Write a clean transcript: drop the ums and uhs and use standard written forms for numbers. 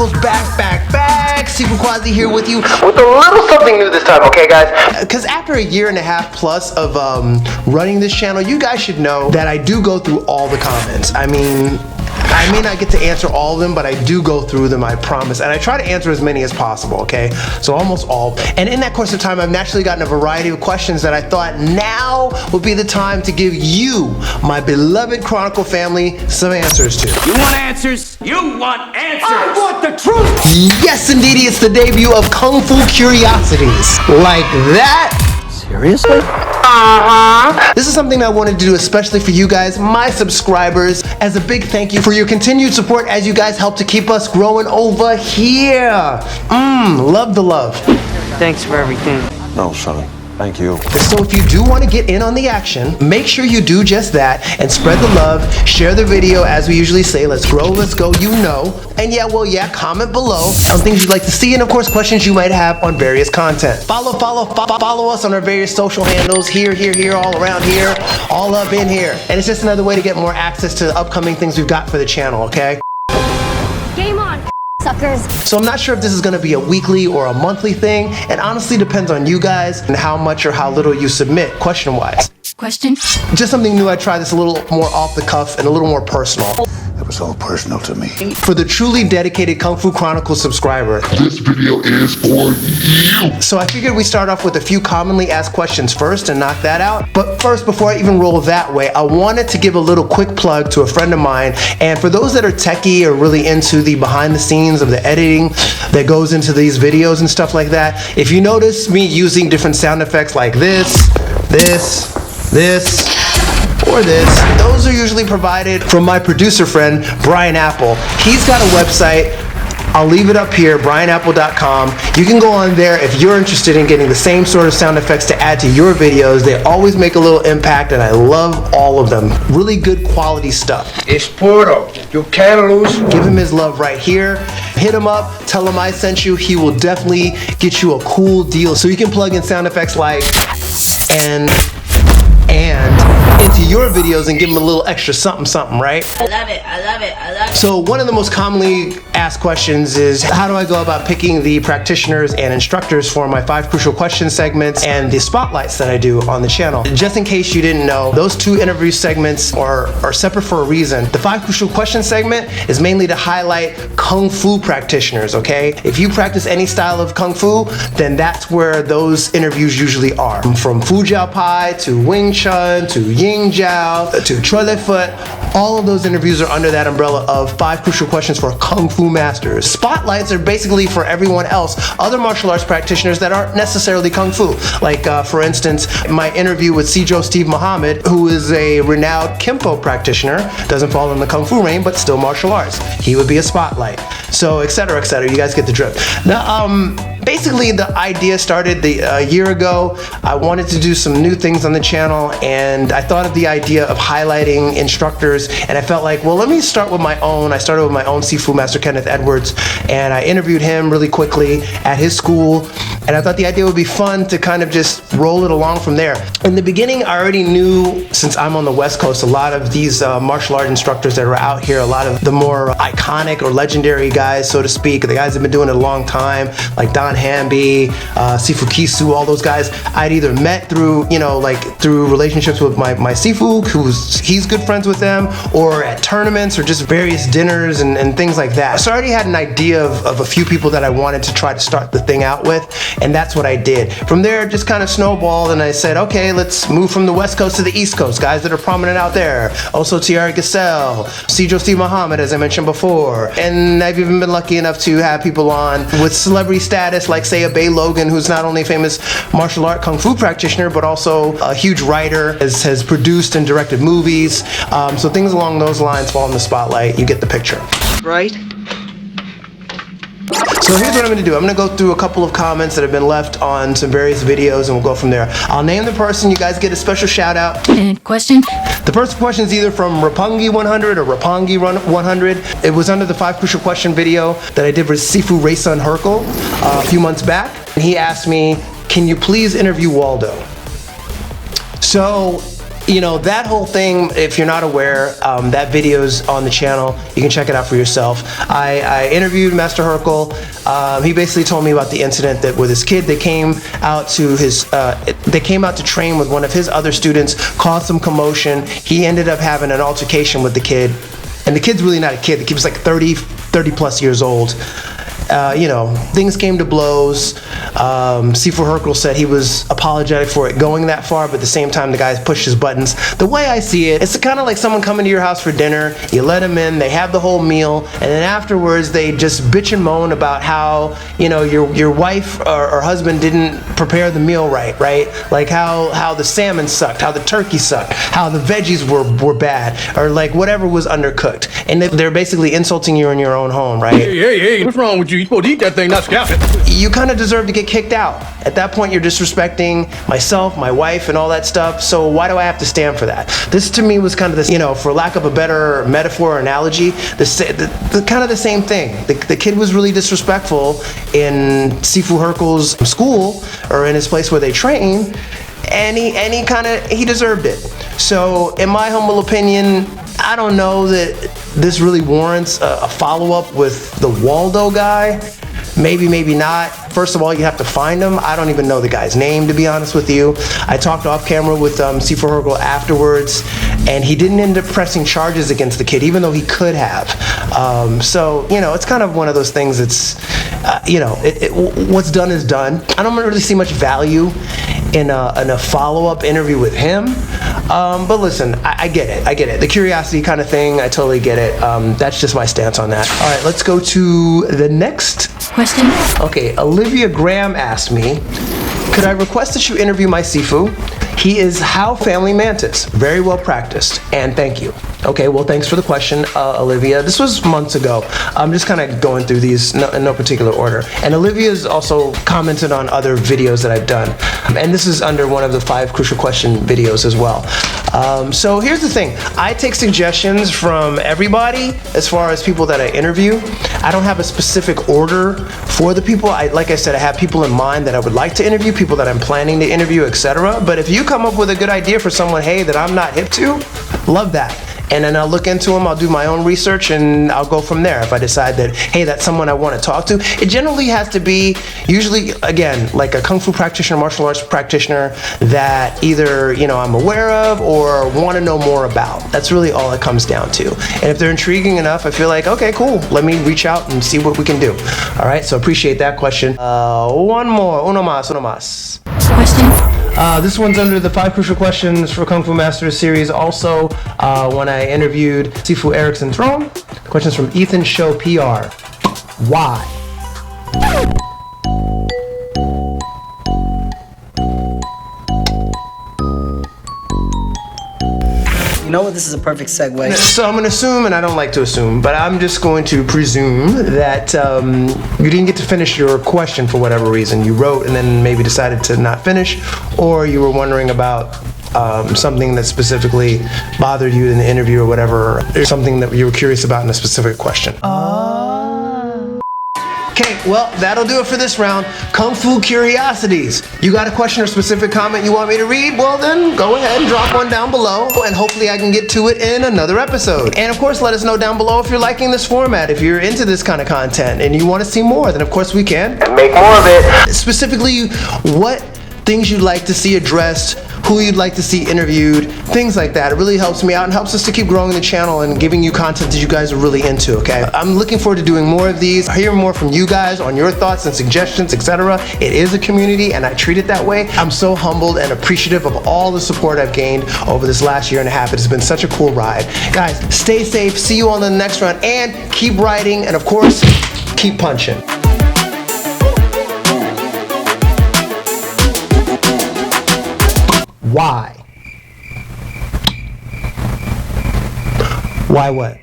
Chronicles back. Sifu Quasi here with you with a little something new this time, okay guys? Because after a year and a half plus of running this channel, you guys should know that I do go through all the comments. I mean, I may not get to answer all of them, but I do go through them, I promise. And I try to answer as many as possible, okay? So almost all. And in that course of time, I've naturally gotten a variety of questions that I thought now would be the time to give you, my beloved Chronicle family, some answers to. You want answers? You want answers! I want the truth! Yes, indeed, it's the debut of Fu Kuriosities. Like that? Seriously? This is something I wanted to do especially for you guys, my subscribers, as a big thank you for your continued support as you guys help to keep us growing over here. Love the love. Thanks for everything. No, son. Thank you. So if you do want to get in on the action, make sure you do just that and spread the love, share the video as we usually say, let's grow, let's go, you know. And comment below on things you'd like to see and of course questions you might have on various content. Follow us on our various social handles, here, all around here, all up in here. And it's just another way to get more access to the upcoming things we've got for the channel, okay? Game on, suckers. So I'm not sure if this is going to be a weekly or a monthly thing, and honestly depends on you guys and how much or how little you submit, question-wise. Question? Just something new, I tried this a little more off the cuff and a little more personal. It was all personal to me. For the truly dedicated Kung Fu Chronicles subscriber, this video is for you. So I figured we start off with a few commonly asked questions first and knock that out. But first, before I even roll that way, I wanted to give a little quick plug to a friend of mine. And for those that are techie or really into the behind the scenes of the editing that goes into these videos and stuff like that, if you notice me using different sound effects like this, or this, those are usually provided from my producer friend, Brian Apple. He's got a website. I'll leave it up here, brianapple.com. You can go on there if you're interested in getting the same sort of sound effects to add to your videos. They always make a little impact and I love all of them. Really good quality stuff. It's puro. You can't lose. Give him his love right here. Hit him up, tell him I sent you. He will definitely get you a cool deal. So you can plug in sound effects like and into your videos and give them a little extra something, right? I love it. So one of the most commonly asked questions is, how do I go about picking the practitioners and instructors for my 5 crucial question segments and the spotlights that I do on the channel? Just in case you didn't know, those 2 interview segments are separate for a reason. The 5 crucial question segment is mainly to highlight Kung Fu practitioners, okay? If you practice any style of Kung Fu, then that's where those interviews usually are. From Fu Jiao Pai to Wing Chun to Ying Jiao to Choi Le Foot, all of those interviews are under that umbrella of 5 crucial questions for Kung Fu masters. Spotlights are basically for everyone else, other martial arts practitioners that aren't necessarily Kung Fu. Like for instance, my interview with Sijo Steve Muhammad, who is a renowned Kempo practitioner, doesn't fall in the Kung Fu reign, but still martial arts. He would be a spotlight. So, etc., you guys get the drift. Now, basically the idea started a year ago. I wanted to do some new things on the channel and I thought of the idea of highlighting instructors and I felt like, well, let me start with my own. I started with my own Sifu Master Kenneth Edwards and I interviewed him really quickly at his school and I thought the idea would be fun to kind of just roll it along from there. In the beginning, I already knew, since I'm on the West Coast, a lot of these martial art instructors that are out here, a lot of the more iconic or legendary guys, so to speak, the guys that have been doing it a long time, like Don Hamby, Sifu Kisu, all those guys, I'd either met through, through relationships with my Sifu, he's good friends with them, or at tournaments, or just various dinners and things like that. So I already had an idea of a few people that I wanted to try to start the thing out with, and that's what I did. From there, it just kind of snowballed, and I said, okay, let's move from the West Coast to the East Coast, guys that are prominent out there. Also Thierry Gassel, Sijo Steve Muhammad, as I mentioned before, and I've even been lucky enough to have people on with celebrity status, like say a Bay Logan, who's not only a famous martial art Kung Fu practitioner, but also a huge writer, has produced and directed movies. So things along those lines fall in the spotlight. You get the picture. Right? So here's what I'm gonna do. I'm gonna go through a couple of comments that have been left on some various videos and we'll go from there. I'll name the person, you guys get a special shout out. And question? The first question is either from Rapungi100 or Rapongi100. It was under the 5 crucial question video that I did with Sifu Rahsun Herkul a few months back. And he asked me, can you please interview Waldo? So that whole thing, if you're not aware, that video's on the channel. You can check it out for yourself. I interviewed Master Herkul. He basically told me about the incident that with his kid, they came out to train with one of his other students, caused some commotion. He ended up having an altercation with the kid. And the kid's really not a kid. The kid was like 30 plus years old. Things came to blows. Fu Herkul said he was apologetic for it going that far, but at the same time, the guy pushed his buttons. The way I see it, it's kind of like someone coming to your house for dinner, you let them in, they have the whole meal, and then afterwards, they just bitch and moan about how, your wife or husband didn't prepare the meal right? Like how the salmon sucked, how the turkey sucked, how the veggies were bad, or like whatever was undercooked. And they're basically insulting you in your own home, right? Hey, what's wrong with you? You supposed to eat that thing, not scalp it. You kind of deserve to get kicked out. At that point, you're disrespecting myself, my wife, and all that stuff. So why do I have to stand for that? This to me was kind of this, for lack of a better metaphor or analogy, the kind of the same thing. The kid was really disrespectful in Fu Herkul's school or in his place where they train, and he deserved it. So in my humble opinion, I don't know that this really warrants a follow-up with the Waldo guy. Maybe not. First of all, you have to find him. I don't even know the guy's name, to be honest with you. I talked off camera with Fu Herkul afterwards, and he didn't end up pressing charges against the kid, even though he could have. So, it's kind of one of those things that's, what's done is done. I don't really see much value in a follow-up interview with him. But listen, I get it. The curiosity kind of thing, I totally get it. That's just my stance on that. All right, let's go to the next Question? Okay, Olivia Graham asked me, could I request that you interview my Sifu? He is How Family Mantis. Very well practiced, and thank you. Okay, well, thanks for the question, Olivia. This was months ago. I'm just kind of going through these in no particular order. And Olivia's also commented on other videos that I've done. And this is under one of the 5 crucial question videos as well. So here's the thing. I take suggestions from everybody as far as people that I interview. I don't have a specific order for the people. Like I said, I have people in mind that I would like to interview, people that I'm planning to interview, etc. But if you come up with a good idea for someone, hey, that I'm not hip to, love that. And then I'll look into them, I'll do my own research, and I'll go from there. If I decide that, hey, that's someone I want to talk to, it generally has to be, usually, again, like a Kung Fu practitioner, martial arts practitioner that either, I'm aware of or want to know more about. That's really all it comes down to. And if they're intriguing enough, I feel like, okay, cool, let me reach out and see what we can do. All right, so appreciate that question. One more, uno más. Question? This one's under the 5 crucial questions for Kung Fu Masters series. Also, when I interviewed Sifu Erickson Throne, questions from Ethan Show PR. Why? You know what? This is a perfect segue. So I'm going to assume, and I don't like to assume, but I'm just going to presume that you didn't get to finish your question for whatever reason. You wrote and then maybe decided to not finish, or you were wondering about something that specifically bothered you in the interview or whatever, or something that you were curious about in a specific question. Okay, well, that'll do it for this round. Kung Fu Curiosities. You got a question or specific comment you want me to read? Well then, go ahead and drop one down below, and hopefully I can get to it in another episode. And of course, let us know down below if you're liking this format, if you're into this kind of content, and you want to see more, then of course we can. And make more of it. Specifically, what things you'd like to see addressed, who you'd like to see interviewed, things like that. It really helps me out and helps us to keep growing the channel and giving you content that you guys are really into, okay? I'm looking forward to doing more of these, hearing more from you guys on your thoughts and suggestions, etc. It is a community and I treat it that way. I'm so humbled and appreciative of all the support I've gained over this last year and a half. It has been such a cool ride. Guys, stay safe, see you on the next round, and keep writing, and of course, keep punching. Why? Why what?